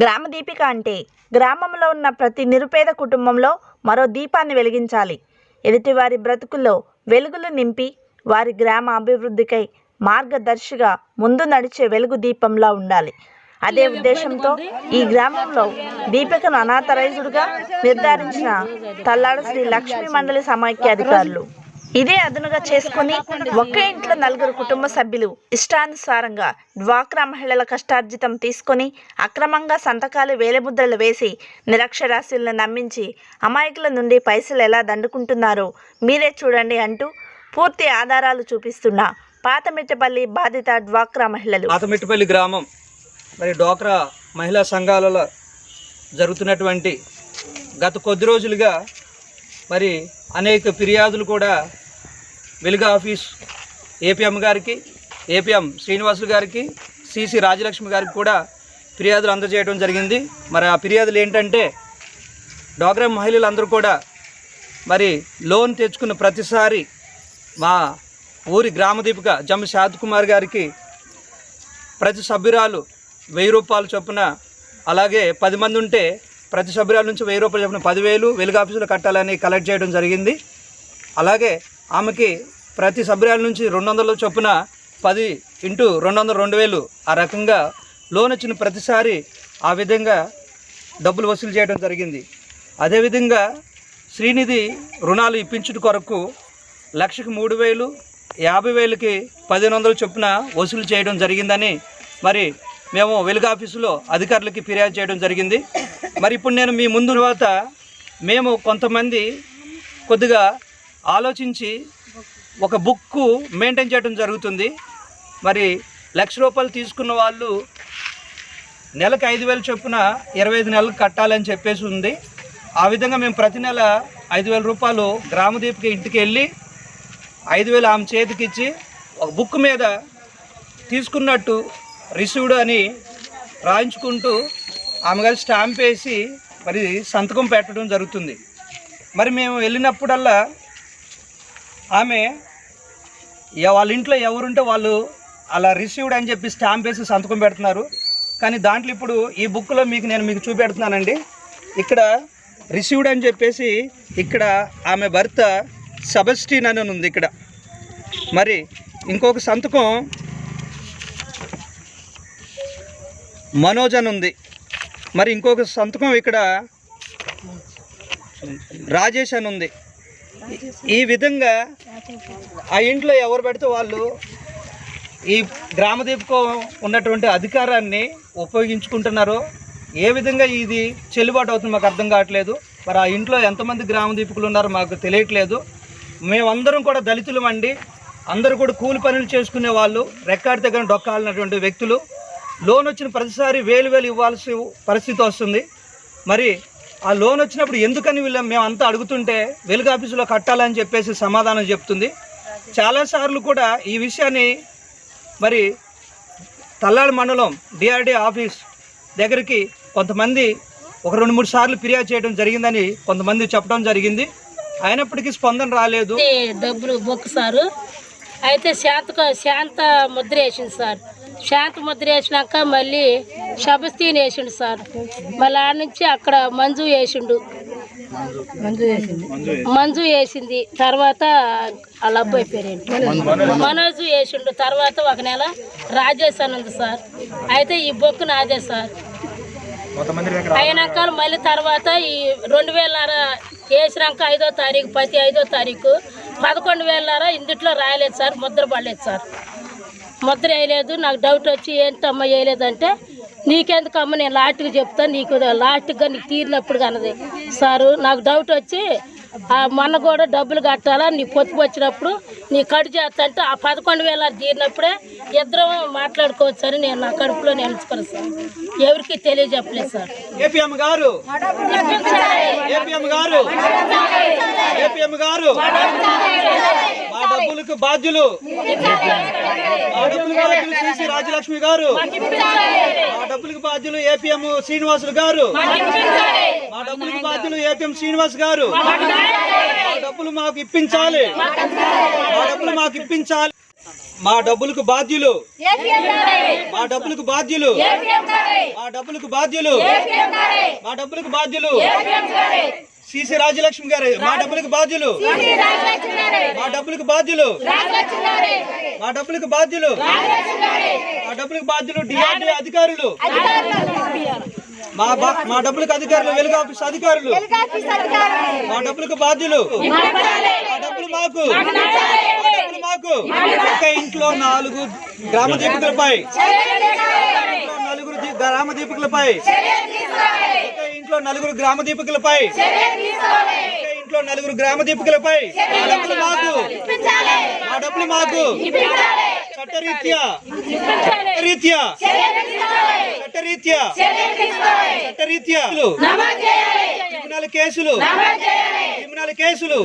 గ్రామ దీపిక అంటే గ్రామంలో ఉన్న ప్రతి నిరుపేద కుటుంబంలో మరో దీపాన్ని వెలిగించాలి. ఎదుటివారి బ్రతుకుల్లో వెలుగులు నింపి వారి గ్రామ అభివృద్ధికై మార్గదర్శిగా ముందు నడిచే వెలుగు దీపంలా ఉండాలి. అదే ఉద్దేశంతో ఈ గ్రామంలో దీపికను అనాథరైజ్డ్గా నిర్ధారించిన తల్లాడ శ్రీ లక్ష్మీ మండలి సమైక్య అధికారులు. ఇదే అదునుగా చేసుకుని ఒకే ఇంట్లో నలుగురు కుటుంబ సభ్యులు ఇష్టానుసారంగా డ్వాక్రా మహిళల కష్టార్జితం తీసుకొని అక్రమంగా సంతకాలు వేలిముద్రలు వేసి నిరక్షరాస్యులను నమ్మించి అమాయకుల నుండి పైసలు ఎలా దండుకుంటున్నారో మీరే చూడండి అంటూ పూర్తి ఆధారాలు చూపిస్తున్న పాతమిట్టపల్లి బాధిత డ్వాక్రా మహిళలు. పాతమిట్టపల్లి గ్రామం మరి డ్వాక్రా మహిళా సంఘాలలో జరుగుతున్నటువంటి గత కొద్ది రోజులుగా మరి అనేక ఫిర్యాదులు కూడా వెలుగు ఆఫీస్ ఏపీఎం గారికి, ఏపీఎం శ్రీనివాసులు గారికి, సిసి రాజలక్ష్మి గారికి కూడా ఫిర్యాదులు అందజేయడం జరిగింది. మరి ఆ ఫిర్యాదులు ఏంటంటే డ్వాక్రా మహిళలందరూ కూడా మరి లోన్ తెచ్చుకున్న ప్రతిసారి మా ఊరి గ్రామ దీపిక జమ్మి శాంత్ కుమార్ గారికి ప్రతి సభ్యురాలు 1000 రూపాయలు చొప్పున, అలాగే 10 మంది ఉంటే ప్రతి సభ్యురాల నుంచి 1000 రూపాయలు చొప్పున 10,000 వెలుగు ఆఫీసులో కట్టాలని కలెక్ట్ చేయడం జరిగింది. అలాగే ఆమెకి ప్రతి సభ్యురాల నుంచి 200 చొప్పున 10 × 200 2,000 ఆ రకంగా లోన్ వచ్చిన ప్రతిసారి ఆ విధంగా డబ్బులు వసూలు చేయడం జరిగింది. అదేవిధంగా శ్రీనిధి రుణాలు ఇప్పించుట కొరకు 1,00,000కి 3,000, 50,000కి 1,500 చొప్పున వసూలు చేయడం జరిగిందని మరి మేము వెలుగు ఆఫీసులో అధికారులకి ఫిర్యాదు చేయడం జరిగింది. మరి ఇప్పుడు నేను మీ ముందు తర్వాత మేము కొంతమంది కొద్దిగా ఆలోచించి ఒక బుక్ మెయింటైన్ చేయడం జరుగుతుంది. మరి 1,00,000 రూపాయలు తీసుకున్న వాళ్ళు నెలకు 5,000 చొప్పున 25 నెలలకు కట్టాలని చెప్పేసి ఉంది. ఆ విధంగా మేము ప్రతి నెల 5,000 రూపాయలు గ్రామ దీపిక ఇంటికి వెళ్ళి 5,000 ఆమె చేతికి ఇచ్చి ఒక బుక్ మీద తీసుకున్నట్టు రిసీవ్డ్ అని రాయించుకుంటూ ఆమె గారి స్టాంప్ వేసి మరి సంతకం పెట్టడం జరుగుతుంది. మరి మేము వెళ్ళినప్పుడల్లా ఆమె వాళ్ళ ఇంట్లో ఎవరుంటే వాళ్ళు అలా రిసీవ్డ్ అని చెప్పి స్టాంప్ వేసి సంతకం పెడుతున్నారు. కానీ దాంట్లో ఇప్పుడు ఈ బుక్లో నేను మీకు చూపెడుతున్నానండి. ఇక్కడ రిసీవ్డ్ అని చెప్పేసి ఇక్కడ ఆమె భర్త సెబస్టిన్ అని ఉంది. ఇక్కడ మరి ఇంకొక సంతకం మనోజ్ అని ఉంది. మరి ఇంకొక సంతకం ఇక్కడ రాజేష్ అని ఉంది. ఈ విధంగా ఆ ఇంట్లో ఎవరు పెడితే వాళ్ళు ఈ గ్రామ దీపిక ఉన్నటువంటి అధికారాన్ని ఉపయోగించుకుంటున్నారో ఏ విధంగా ఇది చెల్లుబాటు అవుతుంది మాకు అర్థం కావట్లేదు. మరి ఆ ఇంట్లో ఎంతమంది గ్రామ దీపికలు ఉన్నారో మాకు తెలియట్లేదు. మేమందరం కూడా దళితులం అండి. అందరూ కూడా కూలి పనులు చేసుకునే వాళ్ళు, రెక్కాడి దగ్గర డొక్కాలినటువంటి వ్యక్తులు. లోన్ వచ్చిన ప్రతిసారి 1,000 ఇవ్వాల్సి పరిస్థితి వస్తుంది. మరి ఆ లోన్ వచ్చినప్పుడు ఎందుకని మేమంతా అడుగుతుంటే వెలుగు ఆఫీసులో కట్టాలని చెప్పేసి సమాధానం చెప్తుంది. చాలాసార్లు కూడా ఈ విషయాన్ని మరి తల్లాడ మండలం డిఆర్డీ ఆఫీస్ దగ్గరికి కొంతమంది ఒక 2-3 సార్లు ఫిర్యాదు చేయడం జరిగిందని కొంతమంది చెప్పడం జరిగింది. అయినప్పటికీ స్పందన రాలేదు. డబ్బులు బొక్కు సారు అయితే శాంత ముద్ర వేసింది సార్. శాంత ముద్ర వేసినాక మళ్ళీ షబస్తీన్ వేసిండు సార్. మళ్ళీ ఆడ నుంచి అక్కడ మంజు వేసింది. తర్వాత వాళ్ళ అబ్బాయి పేరేంటి మనోజు వేసిండు. తర్వాత ఒక నెల రాజేష్ అని ఉంది సార్. అయితే ఈ బొక్కు నాదే సార్. అయినాక మళ్ళీ తర్వాత ఈ 2,000 వేసినాక 5వ తారీఖు ప్రతి 5వ తారీఖు 11,000 ఇందుట్లో రాయలేదు సార్. ముద్ర పడలేదు సార్. ముద్ర వేయలేదు. నాకు డౌట్ వచ్చి ఏంటమ్మా వేయలేదంటే నీకెందుకమ్మ నేను లాస్ట్కి చెప్తాను, నీకు లాస్ట్గా నీకు తీరినప్పుడు కన్నది సారు. నాకు డౌట్ వచ్చి మొన్న కూడా డబ్బులు కట్టాలా, నీ పొత్తు వచ్చినప్పుడు నీ కడు చేస్తా అంటే ఆ 11,000 తీరినప్పుడే ఇద్దరం మాట్లాడుకోవచ్చు అని నేను నా కడుపులో నిలుచుకున్నాను సార్. ఎవరికి తెలియజెప్పలేదు సార్. ఏపీఎం గారు మా డబ్బులకు బాధ్యులు సిసి రాజలక్ష్మి గారు, మా డబ్బులకు బాధ్యులు ఏపీఎం శ్రీనివాసులు గారు, మా డబ్బులకు బాధ్యులు ఏపీఎం శ్రీనివాస్ గారు. మా డబ్బులు మాకు ఇప్పించాలి. మా డబ్బులకు బాధ్యులు, మా డబ్బులకు బాధ్యులు, మా డబ్బులకు బాధ్యులు, మా డబ్బులకు బాధ్యులు సిసి రాజలక్ష్మి గారు, మా డబ్బులకు బాధ్యులు, మా డబ్బులకు బాధ్యులు, మా డబ్బులకు బాధ్యులు, మా డబ్బులకు బాధ్యులు డిఆర్డీ అధికారులు, మా డబ్బులకు అధికారులు, వెలుగు ఆఫీస్ అధికారులు, మా డబ్బులకు బాధ్యులు, మా డబ్బులు మాకు, మా డబ్బులు మాకు. ఒక ఇంట్లో 4 గ్రామ దీపికలపై, గ్రామ దీపికలపై, ఒక ఇంట్లో 4 గ్రామ దీపికలపై, ఇంట్లో 4 గ్రామ దీపికలపై మా డబ్బులు మాకు, మా డబ్బులు మాకు. చట్టరీత్యా చట్టరీత్యా చట్టరీత్యా చట్టరీత్యా క్రిమినల్ కేసులు